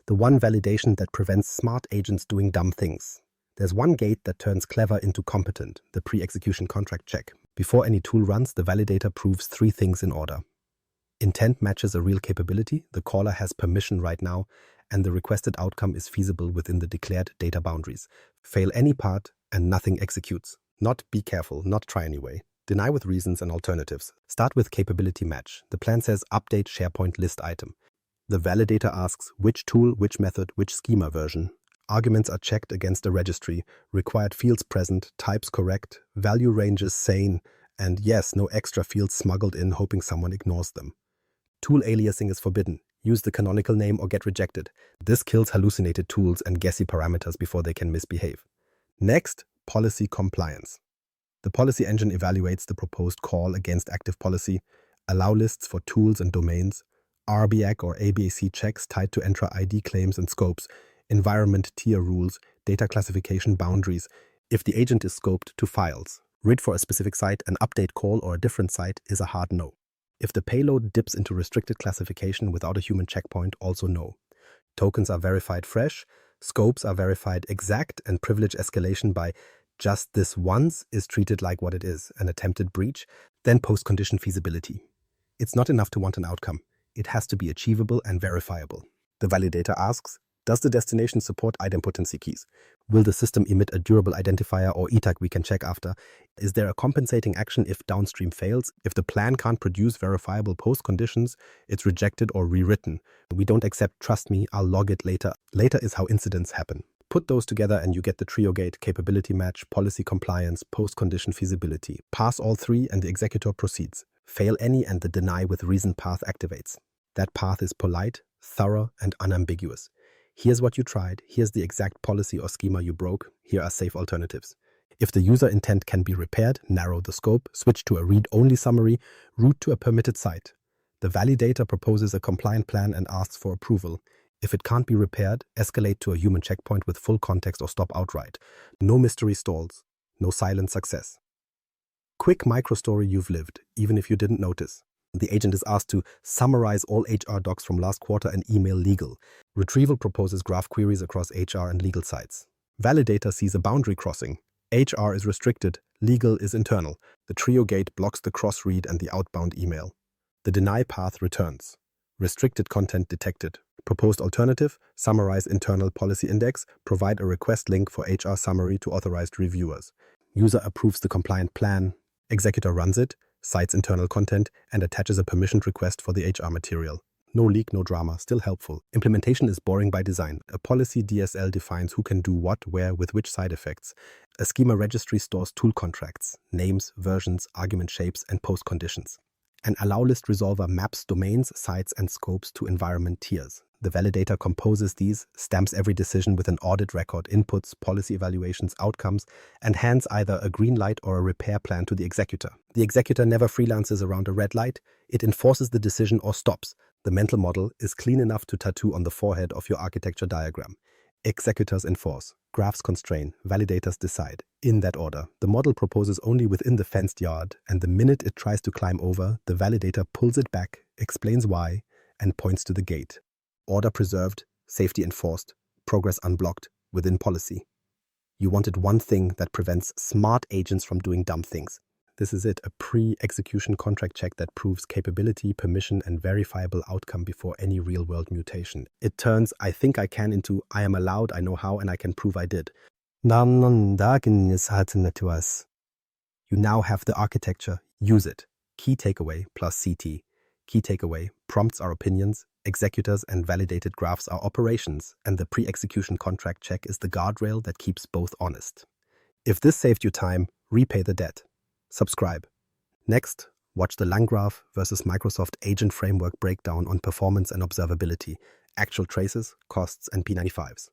The one validation that prevents smart agents doing dumb things. There's one gate that turns clever into competent, the pre-execution contract check. Before any tool runs, the validator proves three things in order. Intent matches a real capability, the caller has permission right now, and the requested outcome is feasible within the declared data boundaries. Fail any part, and nothing executes. Not be careful, not try anyway. Deny with reasons and alternatives. Start with capability match. The plan says update SharePoint list item. The validator asks which tool, which method, which schema version. Arguments are checked against a registry, required fields present, types correct, value ranges sane, and yes, no extra fields smuggled in hoping someone ignores them. Tool aliasing is forbidden. Use the canonical name or get rejected. This kills hallucinated tools and guessy parameters before they can misbehave. Next, policy compliance. The policy engine evaluates the proposed call against active policy, allow lists for tools and domains, RBAC or ABAC checks tied to Entra ID claims and scopes, environment tier rules, data classification boundaries, if the agent is scoped to files. Read for a specific site, an update call or a different site is a hard no. If the payload dips into restricted classification without a human checkpoint, also no. Tokens are verified fresh, scopes are verified exact, and privilege escalation by just this once is treated like what it is, an attempted breach. Then post condition feasibility. It's not enough to want an outcome. It has to be achievable and verifiable. The validator asks, does the destination support idempotency keys? Will the system emit a durable identifier or ETAG we can check after? Is there a compensating action if downstream fails? If the plan can't produce verifiable post conditions, it's rejected or rewritten. We don't accept, trust me, I'll log it later. Later is how incidents happen. Put those together and you get the trio gate: capability match, policy compliance, post condition feasibility. Pass all three and the executor proceeds. Fail any and the deny with reason path activates. That path is polite, thorough, and unambiguous. Here's what you tried, here's the exact policy or schema you broke, here are safe alternatives. If the user intent can be repaired, narrow the scope, switch to a read-only summary, route to a permitted site. The validator proposes a compliant plan and asks for approval. If it can't be repaired, escalate to a human checkpoint with full context or stop outright. No mystery stalls, no silent success. Quick micro-story you've lived, even if you didn't notice. The agent is asked to summarize all HR docs from last quarter and email legal. Retrieval proposes graph queries across HR and legal sites. Validator sees a boundary crossing. HR is restricted, legal is internal. The trio gate blocks the cross-read and the outbound email. The deny path returns. Restricted content detected. Proposed alternative: summarize internal policy index, provide a request link for HR summary to authorized reviewers. User approves the compliant plan. Executor runs it, cites internal content, and attaches a permissioned request for the HR material. No leak, no drama, still helpful. Implementation is boring by design. A policy DSL defines who can do what, where, with which side effects. A schema registry stores tool contracts, names, versions, argument shapes, and post conditions. An allow list resolver maps domains, sites, and scopes to environment tiers. The validator composes these, stamps every decision with an audit record, inputs, policy evaluations, outcomes, and hands either a green light or a repair plan to the executor. The executor never freelances around a red light. It enforces the decision or stops. The mental model is clean enough to tattoo on the forehead of your architecture diagram. Executors enforce, graphs constrain, validators decide. In that order, the model proposes only within the fenced yard, and the minute it tries to climb over, the validator pulls it back, explains why, and points to the gate. Order preserved, safety enforced, progress unblocked, within policy. You wanted one thing that prevents smart agents from doing dumb things. This is it, a pre-execution contract check that proves capability, permission, and verifiable outcome before any real-world mutation. It turns "I think I can" into "I am allowed, I know how, and I can prove I did." You now have the architecture. Use it. Key takeaway plus CT. Key takeaway: prompts are opinions, executors and validated graphs are operations, and the pre-execution contract check is the guardrail that keeps both honest. If this saved you time, repay the debt. Subscribe. Next, watch the Landgraf versus Microsoft Agent Framework breakdown on performance and observability, actual traces, costs, and P95s.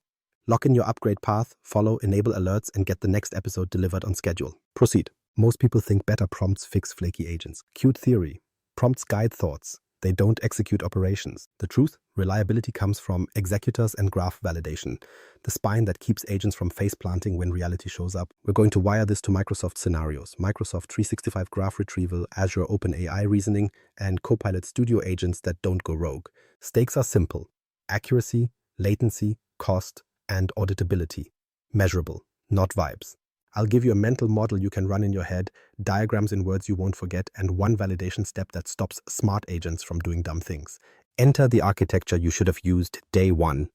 Lock in your upgrade path, follow, enable alerts, and get the next episode delivered on schedule. Proceed. Most people think better prompts fix flaky agents. Cute theory. Prompts guide thoughts. They don't execute operations. The truth? Reliability comes from executors and graph validation, the spine that keeps agents from face planting when reality shows up. We're going to wire this to Microsoft scenarios: Microsoft 365 graph retrieval, Azure OpenAI reasoning, and Copilot Studio agents that don't go rogue. Stakes are simple: accuracy, latency, cost, and auditability. Measurable, not vibes. I'll give you a mental model you can run in your head, diagrams in words you won't forget, and one validation step that stops smart agents from doing dumb things. Enter the architecture you should have used day one.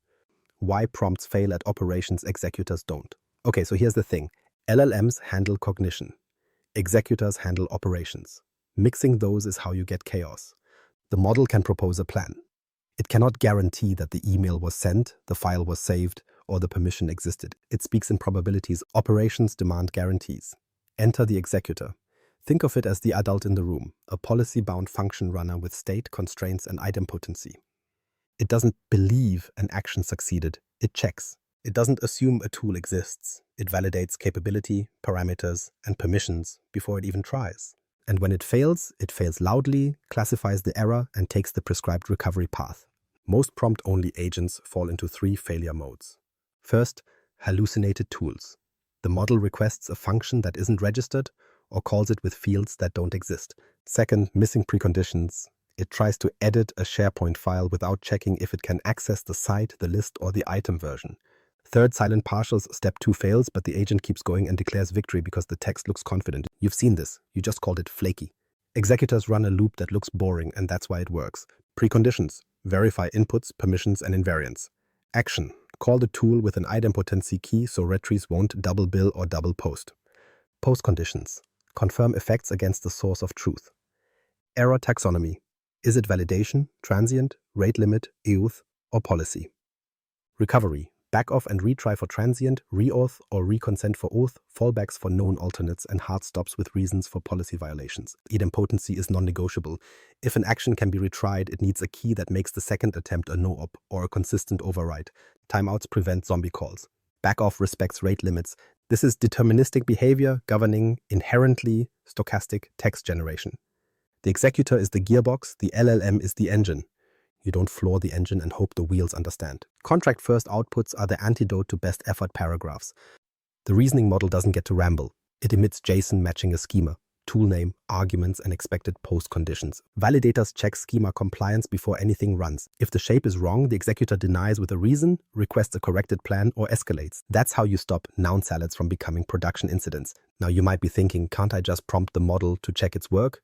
Why prompts fail at operations executors don't. Okay, so here's the thing. LLMs handle cognition. Executors handle operations. Mixing those is how you get chaos. The model can propose a plan. It cannot guarantee that the email was sent, the file was saved, or the permission existed. It speaks in probabilities. Operations demand guarantees. Enter the executor. Think of it as the adult in the room, a policy-bound function runner with state, constraints, and idempotency. It doesn't believe an action succeeded. It checks. It doesn't assume a tool exists. It validates capability, parameters, and permissions before it even tries. And when it fails loudly, classifies the error, and takes the prescribed recovery path. Most prompt-only agents fall into three failure modes. First, hallucinated tools. The model requests a function that isn't registered or calls it with fields that don't exist. Second, missing preconditions. It tries to edit a SharePoint file without checking if it can access the site, the list, or the item version. Third, silent partials. Step 2 fails, but the agent keeps going and declares victory because the text looks confident. You've seen this. You just called it flaky. Executors run a loop that looks boring, and that's why it works. Preconditions. Verify inputs, permissions, and invariants. Action. Call the tool with an idempotency key so retries won't double bill or double post. Post conditions. Confirm effects against the source of truth. Error taxonomy. Is it validation, transient, rate limit, EOTH, or policy? Recovery. Back off and retry for transient, reauth, or reconsent for auth, fallbacks for known alternates, and hard stops with reasons for policy violations. Idempotency is non-negotiable. If an action can be retried, it needs a key that makes the second attempt a no-op or a consistent override. Timeouts prevent zombie calls. Back off respects rate limits. This is deterministic behavior governing inherently stochastic text generation. The executor is the gearbox, the LLM is the engine. You don't floor the engine and hope the wheels understand. Contract first outputs are the antidote to best effort paragraphs. The reasoning model doesn't get to ramble. It emits JSON matching a schema, tool name, arguments, and expected post conditions. Validators check schema compliance before anything runs. If the shape is wrong, the executor denies with a reason, requests a corrected plan, or escalates. That's how you stop noun salads from becoming production incidents. Now you might be thinking, can't I just prompt the model to check its work?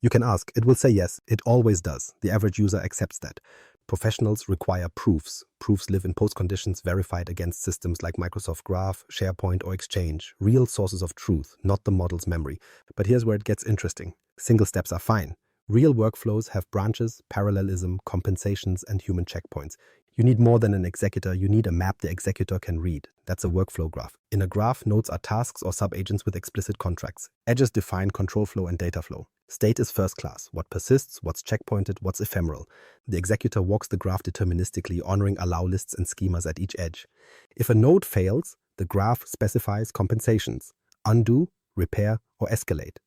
You can ask. It will say yes. It always does. The average user accepts that. Professionals require proofs. Proofs live in post conditions verified against systems like Microsoft Graph, SharePoint, or Exchange. Real sources of truth, not the model's memory. But here's where it gets interesting. Single steps are fine. Real workflows have branches, parallelism, compensations, and human checkpoints. You need more than an executor. You need a map the executor can read. That's a workflow graph. In a graph, nodes are tasks or subagents with explicit contracts. Edges define control flow and data flow. State is first class. What persists, what's checkpointed, what's ephemeral. The executor walks the graph deterministically, honoring allow lists and schemas at each edge. If a node fails, the graph specifies compensations. Undo, repair, or escalate.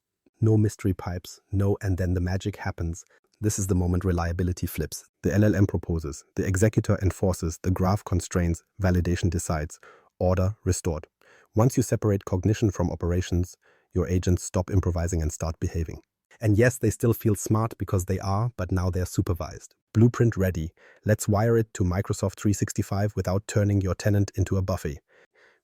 No mystery pipes, no, and then the magic happens. This is the moment reliability flips. The LLM proposes, the executor enforces, the graph constrains, validation decides, order restored. Once you separate cognition from operations, your agents stop improvising and start behaving. And yes, they still feel smart because they are, but now they're supervised. Blueprint ready. Let's wire it to Microsoft 365 without turning your tenant into a buffet.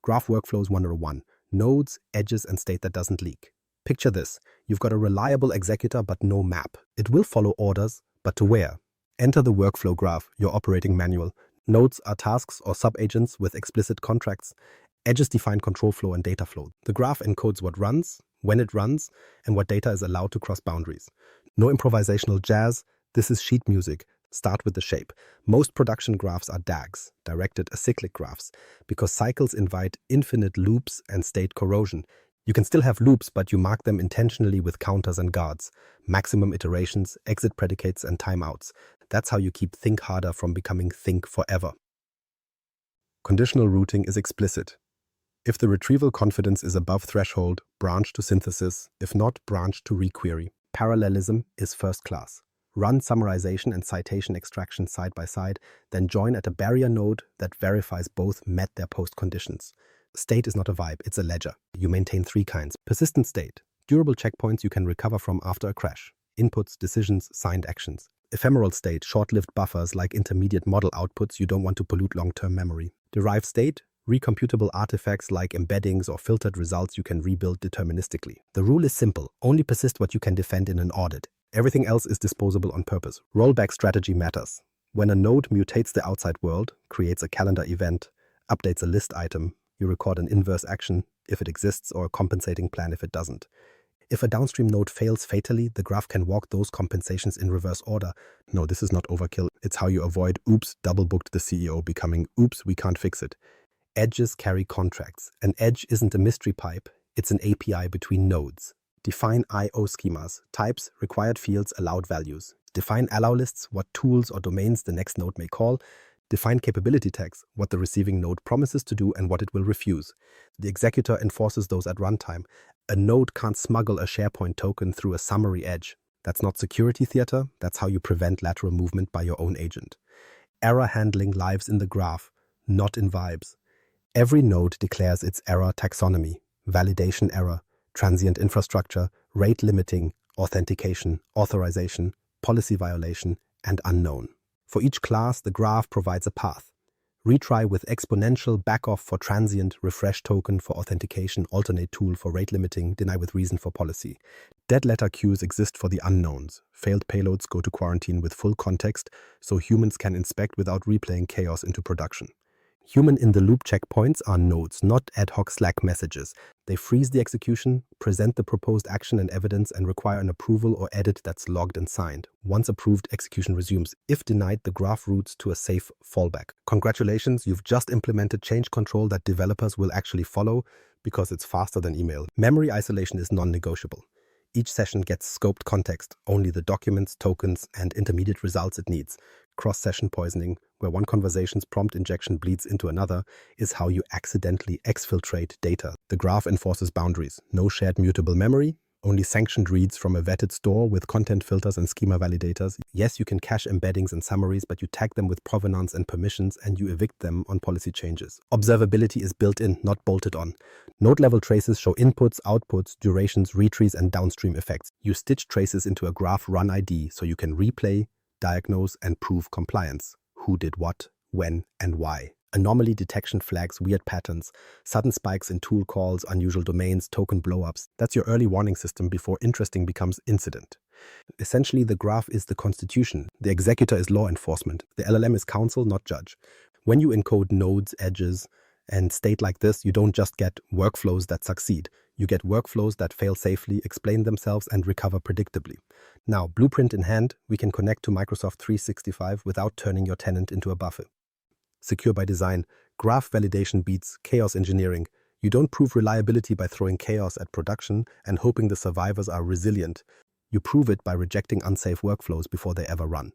Graph Workflows 101. Nodes, edges, and state that doesn't leak. Picture this. You've got a reliable executor but no map. It will follow orders, but to where? Enter the workflow graph, your operating manual. Nodes are tasks or subagents with explicit contracts. Edges define control flow and data flow. The graph encodes what runs, when it runs, and what data is allowed to cross boundaries. No improvisational jazz. This is sheet music. Start with the shape. Most production graphs are DAGs, directed acyclic graphs, because cycles invite infinite loops and state corrosion. You can still have loops, but you mark them intentionally with counters and guards, maximum iterations, exit predicates, and timeouts. That's how you keep think harder from becoming think forever. Conditional routing is explicit. If the retrieval confidence is above threshold, branch to synthesis. If not, branch to requery. Parallelism is first class. Run summarization and citation extraction side by side, then join at a barrier node that verifies both met their post conditions. State is not a vibe, it's a ledger. You maintain three kinds. Persistent state, durable checkpoints you can recover from after a crash. Inputs, decisions, signed actions. Ephemeral state, short-lived buffers like intermediate model outputs you don't want to pollute long-term memory. Derived state, recomputable artifacts like embeddings or filtered results you can rebuild deterministically. The rule is simple, only persist what you can defend in an audit. Everything else is disposable on purpose. Rollback strategy matters. When a node mutates the outside world, creates a calendar event, updates a list item, you record an inverse action if it exists or a compensating plan if it doesn't. If a downstream node fails fatally, the graph can walk those compensations in reverse order. No, this is not overkill. It's how you avoid oops, double booked the CEO becoming oops, we can't fix it. Edges carry contracts. An edge isn't a mystery pipe, it's an API between nodes. Define I/O schemas, types, required fields, allowed values. Define allow lists, what tools or domains the next node may call. Define capability tags, what the receiving node promises to do and what it will refuse. The executor enforces those at runtime. A node can't smuggle a SharePoint token through a summary edge. That's not security theater, that's how you prevent lateral movement by your own agent. Error handling lives in the graph, not in vibes. Every node declares its error taxonomy, validation error, transient infrastructure, rate limiting, authentication, authorization, policy violation, and unknown. For each class, the graph provides a path. Retry with exponential, backoff for transient, refresh token for authentication, alternate tool for rate limiting, deny with reason for policy. Dead letter queues exist for the unknowns. Failed payloads go to quarantine with full context, so humans can inspect without replaying chaos into production. Human-in-the-loop checkpoints are nodes, not ad hoc Slack messages. They freeze the execution, present the proposed action and evidence, and require an approval or edit that's logged and signed. Once approved, execution resumes. If denied, the graph routes to a safe fallback. Congratulations, you've just implemented change control that developers will actually follow because it's faster than email. Memory isolation is non-negotiable. Each session gets scoped context, only the documents, tokens, and intermediate results it needs. Cross-session poisoning, where one conversation's prompt injection bleeds into another, is how you accidentally exfiltrate data. The graph enforces boundaries. No shared mutable memory, only sanctioned reads from a vetted store with content filters and schema validators. Yes, you can cache embeddings and summaries, but you tag them with provenance and permissions, and you evict them on policy changes. Observability is built in, not bolted on. Node-level traces show inputs, outputs, durations, retries, and downstream effects. You stitch traces into a graph run ID so you can replay, diagnose, and prove compliance. Who did what, when, and why. Anomaly detection flags weird patterns, sudden spikes in tool calls, unusual domains, token blowups. That's your early warning system before interesting becomes incident. Essentially, the graph is the constitution. The executor is law enforcement. The LLM is counsel, not judge. When you encode nodes, edges, and state like this, you don't just get workflows that succeed. You get workflows that fail safely, explain themselves, and recover predictably. Now, blueprint in hand, we can connect to Microsoft 365 without turning your tenant into a buffer. Secure by design, graph validation beats chaos engineering. You don't prove reliability by throwing chaos at production and hoping the survivors are resilient. You prove it by rejecting unsafe workflows before they ever run.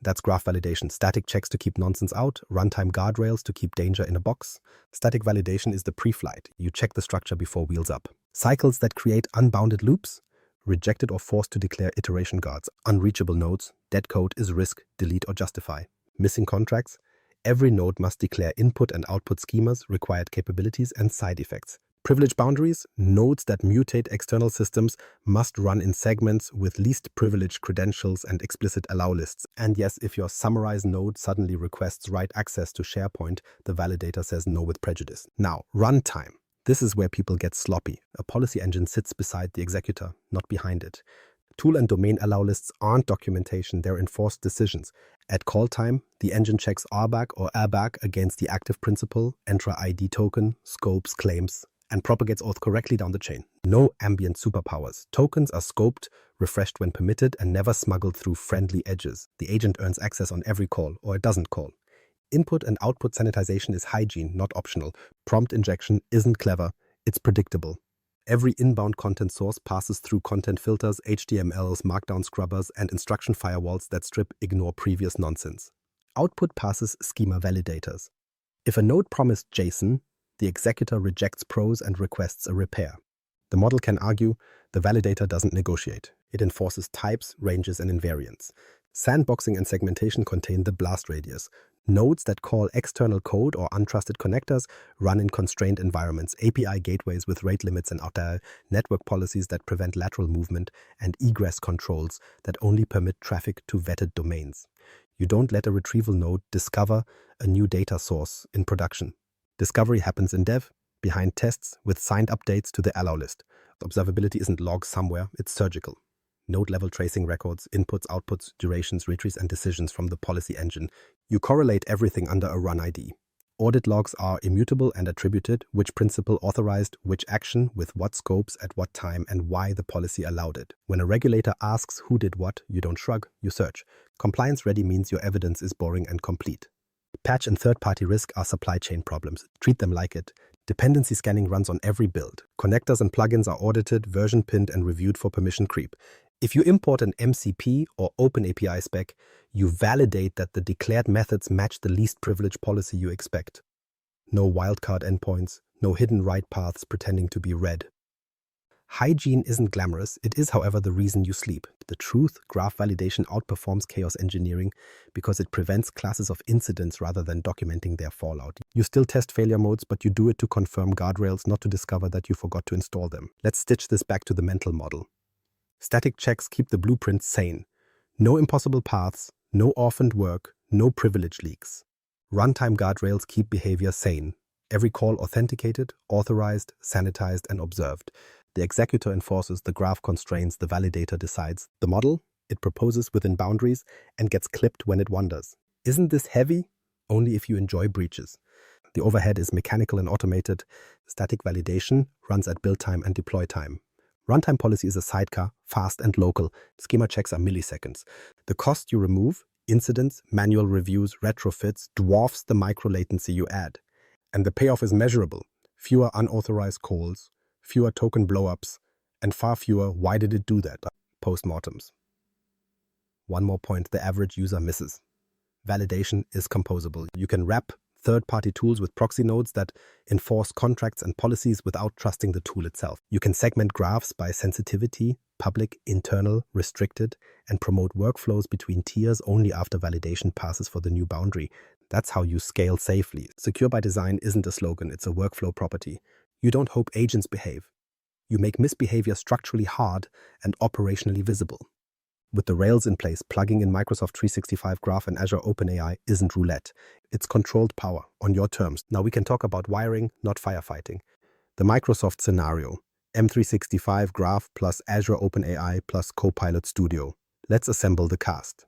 That's graph validation. Static checks to keep nonsense out, runtime guardrails to keep danger in a box. Static validation is the pre-flight. You check the structure before wheels up. Cycles that create unbounded loops. Rejected or forced to declare iteration guards. Unreachable nodes. Dead code is risk, delete, or justify. Missing contracts. Every node must declare input and output schemas, required capabilities, and side effects. Privilege boundaries, nodes that mutate external systems must run in segments with least privileged credentials and explicit allow lists. And yes, if your summarize node suddenly requests write access to SharePoint, the validator says no with prejudice. Now, runtime. This is where people get sloppy. A policy engine sits beside the executor, not behind it. Tool and domain allow lists aren't documentation, they're enforced decisions. At call time, the engine checks RBAC or ABAC against the active principal, Entra ID token, scopes, claims, and propagates auth correctly down the chain. No ambient superpowers. Tokens are scoped, refreshed when permitted, and never smuggled through friendly edges. The agent earns access on every call, or it doesn't call. Input and output sanitization is hygiene, not optional. Prompt injection isn't clever, it's predictable. Every inbound content source passes through content filters, HTMLs, markdown scrubbers, and instruction firewalls that strip ignore previous nonsense. Output passes schema validators. If a node promised JSON, the executor rejects prose and requests a repair. The model can argue the validator doesn't negotiate. It enforces types, ranges, and invariants. Sandboxing and segmentation contain the blast radius. Nodes that call external code or untrusted connectors run in constrained environments, API gateways with rate limits and outer network policies that prevent lateral movement, and egress controls that only permit traffic to vetted domains. You don't let a retrieval node discover a new data source in production. Discovery happens in dev, behind tests, with signed updates to the allow list. Observability isn't logged somewhere, it's surgical. Node-level tracing records, inputs, outputs, durations, retries, and decisions from the policy engine. You correlate everything under a run ID. Audit logs are immutable and attributed, which principal authorized which action, with what scopes, at what time, and why the policy allowed it. When a regulator asks who did what, you don't shrug, you search. Compliance ready means your evidence is boring and complete. Patch and third-party risk are supply chain problems. Treat them like it. Dependency scanning runs on every build. Connectors and plugins are audited, version pinned, and reviewed for permission creep. If you import an MCP or OpenAPI spec, you validate that the declared methods match the least privilege policy you expect. No wildcard endpoints, no hidden write paths pretending to be read. Hygiene isn't glamorous. It is, however, the reason you sleep. The truth, graph validation outperforms chaos engineering because it prevents classes of incidents rather than documenting their fallout. You still test failure modes, but you do it to confirm guardrails, not to discover that you forgot to install them. Let's stitch this back to the mental model. Static checks keep the blueprint sane. No impossible paths, no orphaned work, no privilege leaks. Runtime guardrails keep behavior sane. Every call authenticated, authorized, sanitized, and observed. The executor enforces, the graph constrains, the validator decides. The model, it proposes within boundaries and gets clipped when it wanders. Isn't this heavy? Only if you enjoy breaches. The overhead is mechanical and automated. Static validation runs at build time and deploy time. Runtime policy is a sidecar, fast and local. Schema checks are milliseconds. The cost you remove, incidents, manual reviews, retrofits, dwarfs the micro latency you add. And the payoff is measurable. Fewer unauthorized calls, fewer token blowups, and far fewer "why did it do that?" postmortems. One more point the average user misses. Validation is composable. You can wrap third-party tools with proxy nodes that enforce contracts and policies without trusting the tool itself. You can segment graphs by sensitivity, public, internal, restricted, and promote workflows between tiers only after validation passes for the new boundary. That's how you scale safely. Secure by design isn't a slogan, it's a workflow property. You don't hope agents behave. You make misbehavior structurally hard and operationally visible. With the rails in place, plugging in Microsoft 365 Graph and Azure OpenAI isn't roulette. It's controlled power on your terms. Now we can talk about wiring, not firefighting. The Microsoft scenario: M365 Graph plus Azure OpenAI plus Copilot Studio. Let's assemble the cast.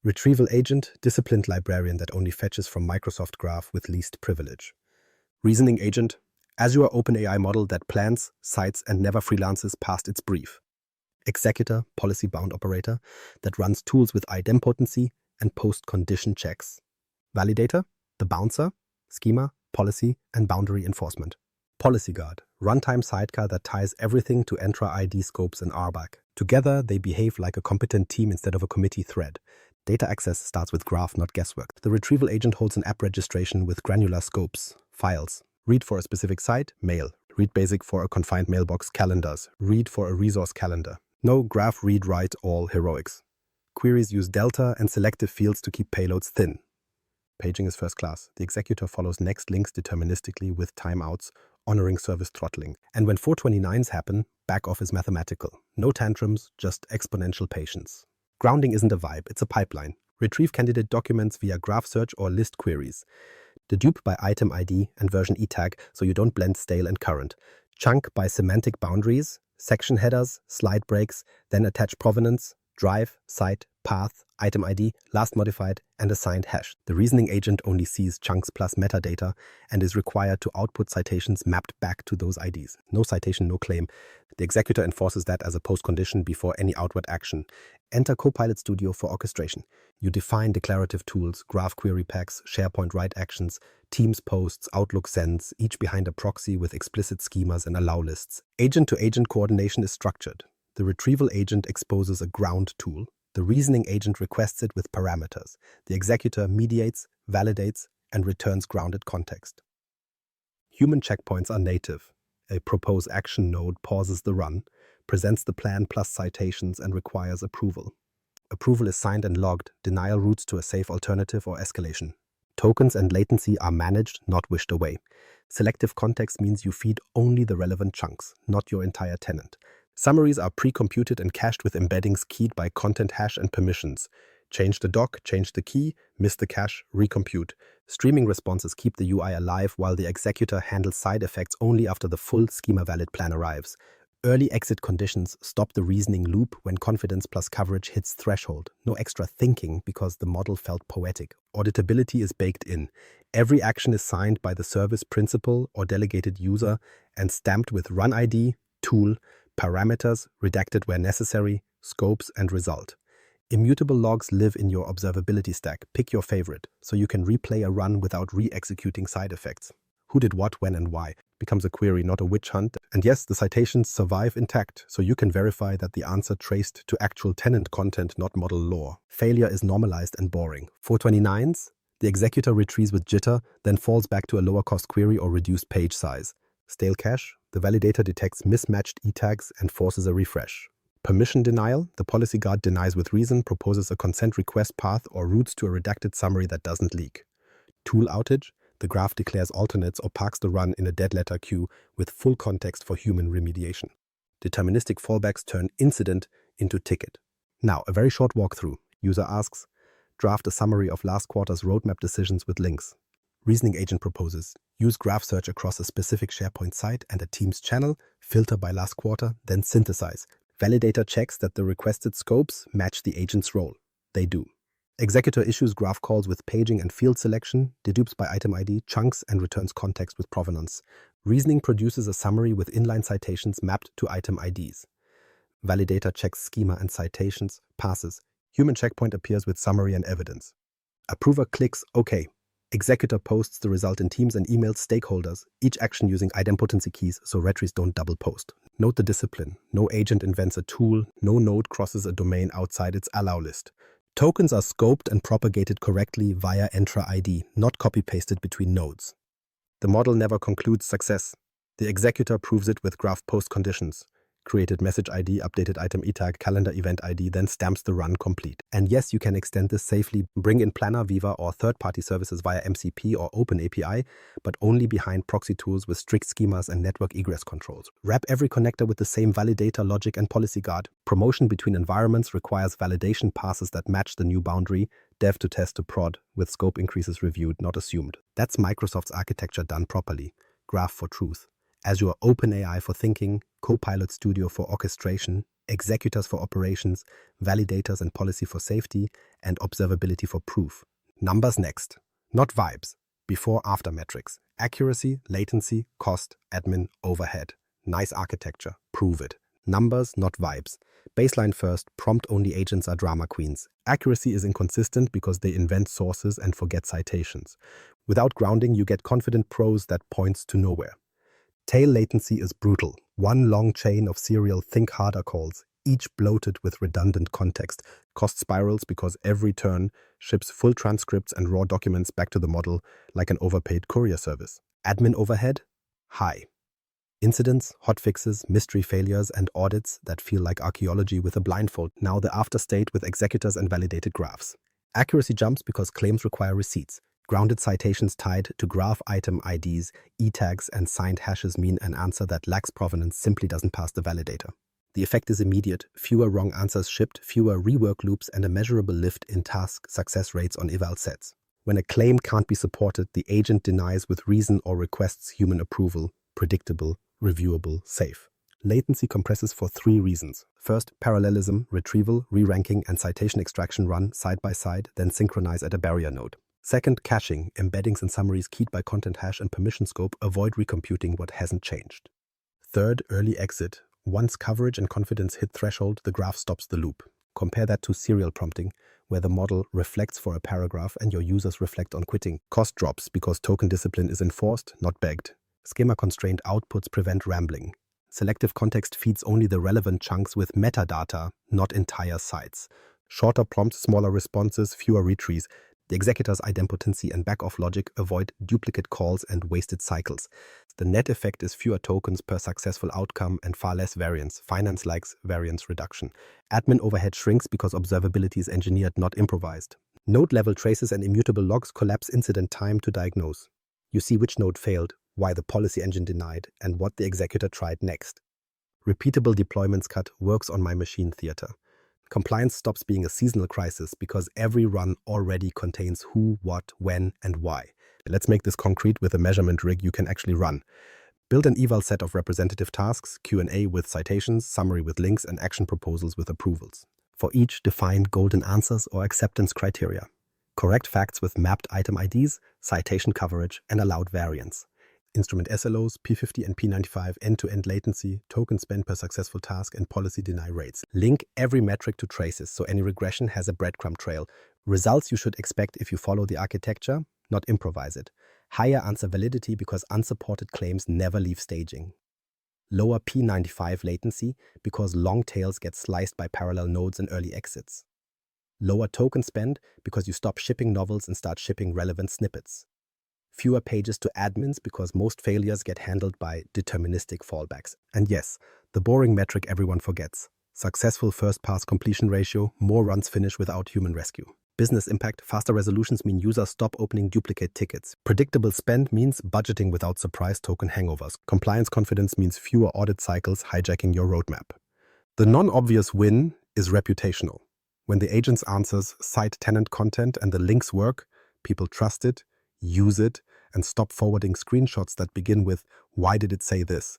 Retrieval agent, disciplined librarian that only fetches from Microsoft Graph with least privilege. Reasoning agent, Azure OpenAI model that plans, cites, and never freelances past its brief. Executor, policy-bound operator that runs tools with idempotency and post-condition checks. Validator, the bouncer, schema, policy, and boundary enforcement. Policy guard, runtime sidecar that ties everything to Entra ID scopes and RBAC. Together, they behave like a competent team instead of a committee thread. Data access starts with graph, not guesswork. The retrieval agent holds an app registration with granular scopes, files. Read for a specific site, mail. Read basic for a confined mailbox, calendars. Read for a resource calendar. No graph read write all heroics. Queries use delta and selective fields to keep payloads thin. Paging is first class. The executor follows next links deterministically with timeouts, honoring service throttling. And when 429s happen, back off is mathematical. No tantrums, just exponential patience. Grounding isn't a vibe, it's a pipeline. Retrieve candidate documents via graph search or list queries. Dedupe by item ID and version etag so you don't blend stale and current. Chunk by semantic boundaries, section headers, slide breaks, then attach provenance, drive, site, path, item ID, last modified, and assigned hash. The reasoning agent only sees chunks plus metadata and is required to output citations mapped back to those IDs. No citation, no claim. The executor enforces that as a post condition before any outward action. Enter Copilot Studio for orchestration. You define declarative tools, graph query packs, SharePoint write actions, Teams posts, Outlook sends, each behind a proxy with explicit schemas and allow lists. Agent-to-agent coordination is structured. The retrieval agent exposes a ground tool. The reasoning agent requests it with parameters. The executor mediates, validates, and returns grounded context. Human checkpoints are native. A propose action node pauses the run, presents the plan plus citations, and requires approval. Approval is signed and logged. Denial routes to a safe alternative or escalation. Tokens and latency are managed, not wished away. Selective context means you feed only the relevant chunks, not your entire tenant. Summaries are pre-computed and cached with embeddings keyed by content hash and permissions. Change the doc, change the key, miss the cache, recompute. Streaming responses keep the UI alive while the executor handles side effects only after the full schema-valid plan arrives. Early exit conditions stop the reasoning loop when confidence plus coverage hits threshold. No extra thinking because the model felt poetic. Auditability is baked in. Every action is signed by the service principal or delegated user and stamped with run ID, tool, parameters, redacted where necessary, scopes, and result. Immutable logs live in your observability stack. Pick your favorite, so you can replay a run without re-executing side effects. Who did what, when, and why becomes a query, not a witch hunt. And yes, the citations survive intact, so you can verify that the answer traced to actual tenant content, not model lore. Failure is normalized and boring. 429s, the executor retrieves with jitter, then falls back to a lower-cost query or reduced page size. Stale cache, the validator detects mismatched e-tags and forces a refresh. Permission denial, the policy guard denies with reason, proposes a consent request path, or routes to a redacted summary that doesn't leak. Tool outage, the graph declares alternates or parks the run in a dead letter queue with full context for human remediation. Deterministic fallbacks turn incident into ticket. Now, a very short walkthrough. User asks, draft a summary of last quarter's roadmap decisions with links. Reasoning agent proposes, use graph search across a specific SharePoint site and a Teams channel, filter by last quarter, then synthesize. Validator checks that the requested scopes match the agent's role. They do. Executor issues graph calls with paging and field selection, dedupes by item ID, chunks, and returns context with provenance. Reasoning produces a summary with inline citations mapped to item IDs. Validator checks schema and citations, passes. Human checkpoint appears with summary and evidence. Approver clicks OK. Executor posts the result in Teams and emails stakeholders, each action using idempotency keys so retries don't double post. Note the discipline. No agent invents a tool, no node crosses a domain outside its allow list. Tokens are scoped and propagated correctly via Entra ID, not copy-pasted between nodes. The model never concludes success. The executor proves it with graph post conditions. Created message ID, updated item ETAG, calendar event ID, then stamps the run complete. And yes, you can extend this safely, bring in Planner, Viva, or third-party services via MCP or OpenAI, but only behind proxy tools with strict schemas and network egress controls. Wrap every connector with the same validator logic and policy guard. Promotion between environments requires validation passes that match the new boundary, dev to test to prod, with scope increases reviewed, not assumed. That's Microsoft's architecture done properly. Graph for truth. Azure OpenAI for thinking, Copilot Studio for orchestration, executors for operations, validators and policy for safety, and observability for proof. Numbers next. Not vibes. Before-after metrics. Accuracy, latency, cost, admin, overhead. Nice architecture. Prove it. Numbers, not vibes. Baseline first, prompt-only agents are drama queens. Accuracy is inconsistent because they invent sources and forget citations. Without grounding, you get confident prose that points to nowhere. Tail latency is brutal. One long chain of serial think harder calls, each bloated with redundant context. Cost spirals because every turn ships full transcripts and raw documents back to the model like an overpaid courier service. Admin overhead? High. Incidents, hotfixes, mystery failures, and audits that feel like archaeology with a blindfold. Now the afterstate with executors and validated graphs. Accuracy jumps because claims require receipts. Grounded citations tied to graph item IDs, e-tags, and signed hashes mean an answer that lacks provenance simply doesn't pass the validator. The effect is immediate, fewer wrong answers shipped, fewer rework loops, and a measurable lift in task success rates on eval sets. When a claim can't be supported, the agent denies with reason or requests human approval, predictable, reviewable, safe. Latency compresses for 3 reasons. First, parallelism, retrieval, re-ranking, and citation extraction run side by side, then synchronize at a barrier node. Second, caching, embeddings and summaries keyed by content hash and permission scope avoid recomputing what hasn't changed. Third, early exit. Once coverage and confidence hit threshold, the graph stops the loop. Compare that to serial prompting, where the model reflects for a paragraph and your users reflect on quitting. Cost drops because token discipline is enforced, not begged. Schema-constrained outputs prevent rambling. Selective context feeds only the relevant chunks with metadata, not entire sites. Shorter prompts, smaller responses, fewer retries. The executors idempotency and back-off logic avoid duplicate calls and wasted cycles. The net effect is fewer tokens per successful outcome and far less variance. Finance likes variance reduction. Admin overhead shrinks because observability is engineered, not improvised. Node-level traces and immutable logs collapse incident time to diagnose. You see which node failed, why the policy engine denied, and what the executor tried next. Repeatable deployments cut works on my machine theater. Compliance stops being a seasonal crisis because every run already contains who, what, when, and why. Let's make this concrete with a measurement rig you can actually run. Build an eval set of representative tasks, Q&A with citations, summary with links, and action proposals with approvals. For each, define golden answers or acceptance criteria. Correct facts with mapped item IDs, citation coverage, and allowed variance. Instrument SLOs, P50 and P95, end-to-end latency, token spend per successful task, and policy deny rates. Link every metric to traces so any regression has a breadcrumb trail. Results you should expect if you follow the architecture, not improvise it. Higher answer validity because unsupported claims never leave staging. Lower P95 latency because long tails get sliced by parallel nodes and early exits. Lower token spend because you stop shipping novels and start shipping relevant snippets. Fewer pages to admins because most failures get handled by deterministic fallbacks. And yes, the boring metric everyone forgets. Successful first-pass completion ratio, more runs finish without human rescue. Business impact, faster resolutions mean users stop opening duplicate tickets. Predictable spend means budgeting without surprise token hangovers. Compliance confidence means fewer audit cycles hijacking your roadmap. The non-obvious win is reputational. When the agent's answers cite tenant content and the links work, people trust it, use it, and stop forwarding screenshots that begin with, "Why did it say this?"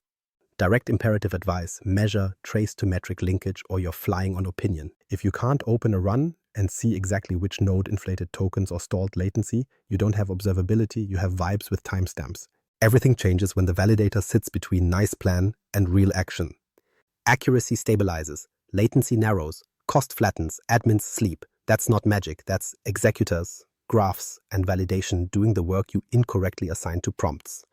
Direct imperative advice, measure, trace to metric linkage, or you're flying on opinion. If you can't open a run and see exactly which node inflated tokens or stalled latency, you don't have observability, you have vibes with timestamps. Everything changes when the validator sits between nice plan and real action. Accuracy stabilizes, latency narrows, cost flattens, admins sleep. That's not magic, that's executors, graphs, and validation doing the work you incorrectly assigned to prompts.